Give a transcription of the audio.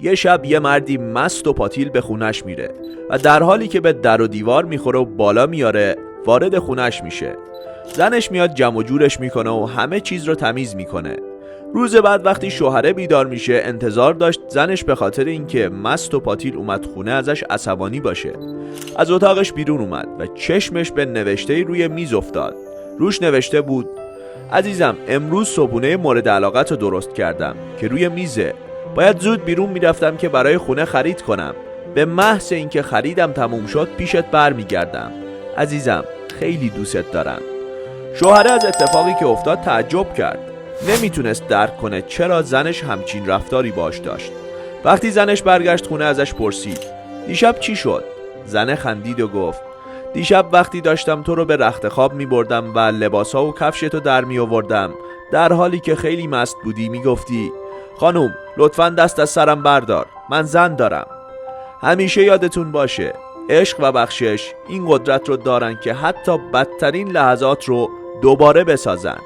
یه شب یه مردی مست و پاتیل به خونش میره و در حالی که به در و دیوار میخوره و بالا میاره وارد خونش میشه. زنش میاد جمع و جورش میکنه و همه چیز رو تمیز میکنه. روز بعد وقتی شوهره بیدار میشه انتظار داشت زنش به خاطر اینکه مست و پاتیل اومد خونه ازش عصبانی باشه. از اتاقش بیرون اومد و چشمش به نوشته روی میز افتاد. روش نوشته بود: عزیزم، امروز صبحونه مورد علاقت رو درست کردم که روی میزه. باید زود بیرون میرفتم که برای خونه خرید کنم. به محض اینکه خریدم تموم شد پیشت برمیگردم. عزیزم، خیلی دوست دارم. شوهره از اتفاقی که افتاد تعجب کرد. نمیتونست درک کنه چرا زنش همچین رفتاری باش داشت. وقتی زنش برگشت خونه ازش پرسید: دیشب چی شد؟ زنه خندید و گفت: دیشب وقتی داشتم تو رو به رخت خواب می بردم و لباسا و کفشتو در می آوردم، در حالی که خیلی مست بودی می گفتی: خانوم لطفاً دست از سرم بردار، من زن دارم. همیشه یادتون باشه عشق و بخشش این قدرت رو دارن که حتی بدترین لحظات رو دوباره بسازن.